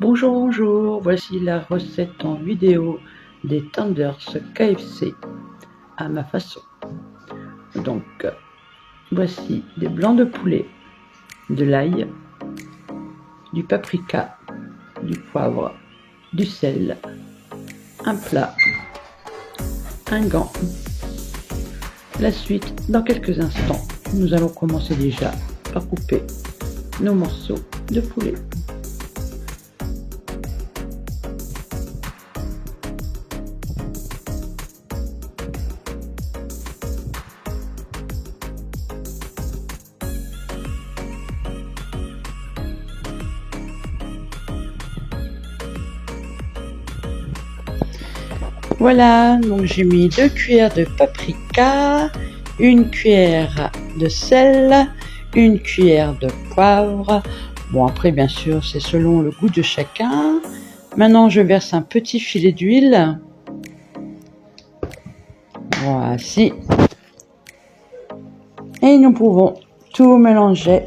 Bonjour, bonjour, voici la recette en vidéo des tenders KFC à ma façon. Donc, voici des blancs de poulet, de l'ail, du paprika, du poivre, du sel, un plat, un gant. La suite dans quelques instants. Nous allons commencer déjà par couper nos morceaux de poulet. Voilà, donc j'ai mis 2 cuillères de paprika, 1 cuillère de sel, 1 cuillère de poivre. Bon, après, bien sûr, c'est selon le goût de chacun. Maintenant, je verse un petit filet d'huile. Voici. Et nous pouvons tout mélanger.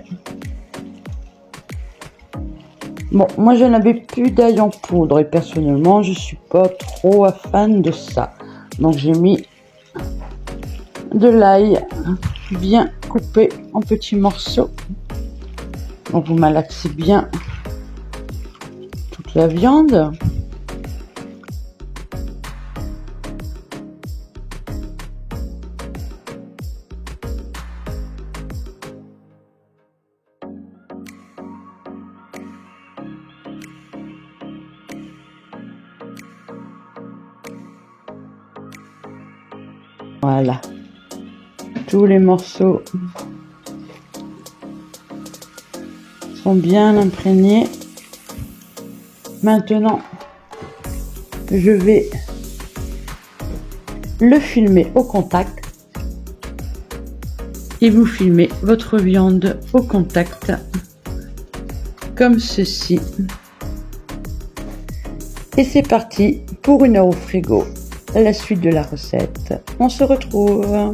Bon, moi je n'avais plus d'ail en poudre et personnellement je suis pas trop fan de ça. Donc j'ai mis de l'ail bien coupé en petits morceaux. Donc vous malaxez bien toute la viande. Voilà, tous les morceaux sont bien imprégnés. Maintenant, je vais le filmer au contact et vous filmez votre viande au contact comme ceci. Et c'est parti pour 1 heure au frigo. La suite de la recette, on se retrouve.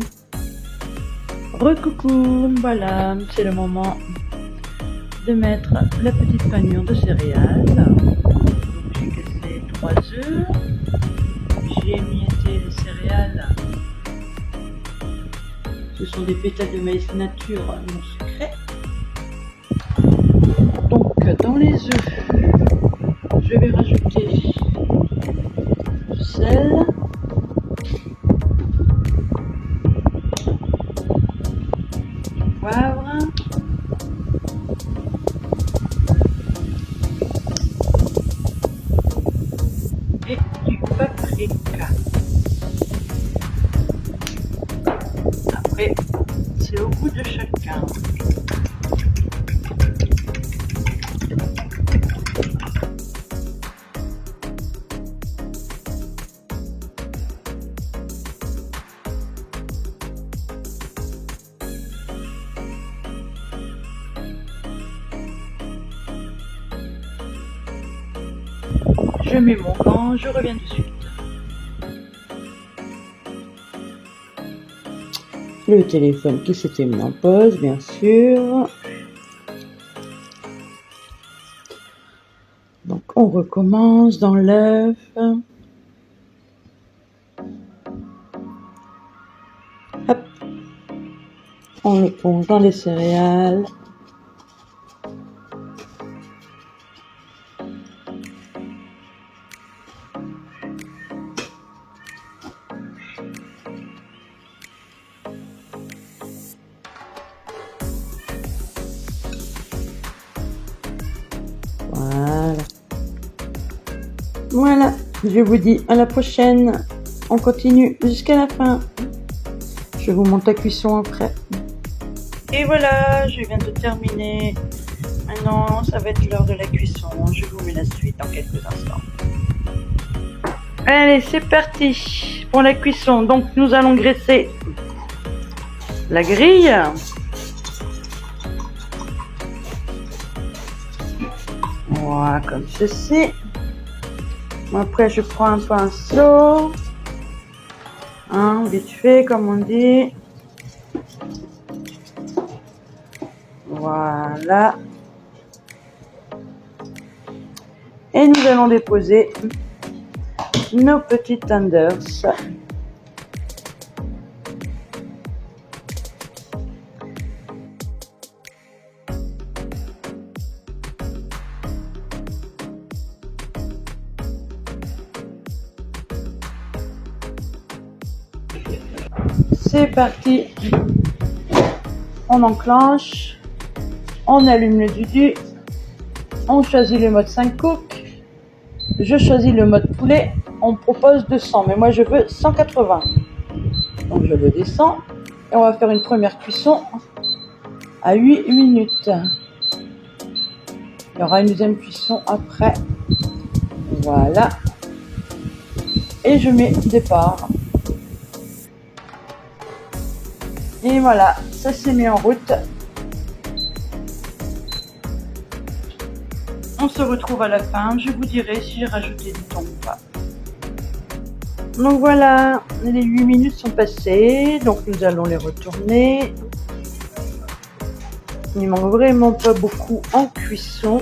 Recoucou, voilà, c'est le moment de mettre la petite panure de céréales. J'ai cassé 3 œufs, j'ai émietté les céréales. Ce sont des pétales de maïs nature non sucrés. Donc dans les œufs, je vais rajouter du sel, du poivre, et du paprika. Après, c'est au goût de chacun. Je mets mon gant, je reviens tout de suite. Le téléphone qui s'était mis en pause, bien sûr. Donc on recommence dans l'œuf. Hop. On le plonge dans les céréales. Voilà. Voilà, je vous dis à la prochaine. On continue jusqu'à la fin. Je vous montre la cuisson après. Et voilà, je viens de terminer. Maintenant, ça va être l'heure de la cuisson. Je vous mets la suite dans quelques instants. Allez, c'est parti pour la cuisson. Donc, nous allons graisser la grille. Voilà, comme ceci. Après, je prends un pinceau. Vite fait, comme on dit. Voilà. Et nous allons déposer nos petits tenders. C'est parti, on enclenche, on allume le dudu, on choisit le mode 5 cook, je choisis le mode poulet, on me propose 200, mais moi je veux 180. Donc je le descends et on va faire une première cuisson à 8 minutes. Il y aura une deuxième cuisson après. Voilà. Et je mets départ. Et voilà, ça s'est mis en route. On se retrouve à la fin. Je vous dirai si j'ai rajouté du thon ou pas. Donc voilà, les 8 minutes sont passées. Donc nous allons les retourner. Il manque vraiment pas beaucoup en cuisson.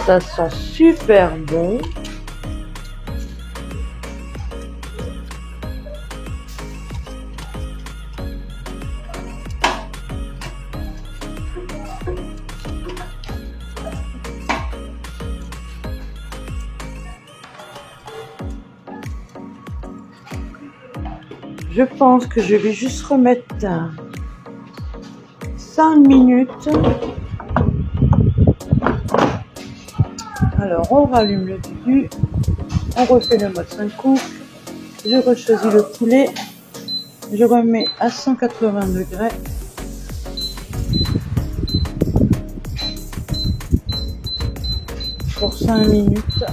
Ça sent super bon. Je pense que je vais juste remettre 5 minutes. Alors on rallume le dudu, on refait le mode 5 coups, je rechoisis le poulet, je remets à 180 degrés. Pour 5 minutes,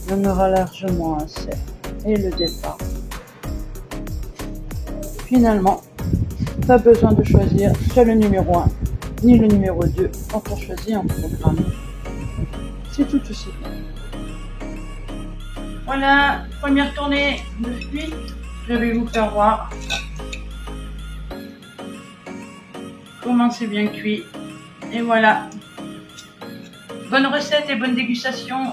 il y en aura largement assez. Et le départ. Finalement, pas besoin de choisir soit le numéro 1 ni le numéro 2 quand on choisit un programme. C'est tout aussi bien. Voilà, première tournée de cuit. Je vais vous faire voir comment c'est bien cuit. Et voilà. Bonne recette et bonne dégustation.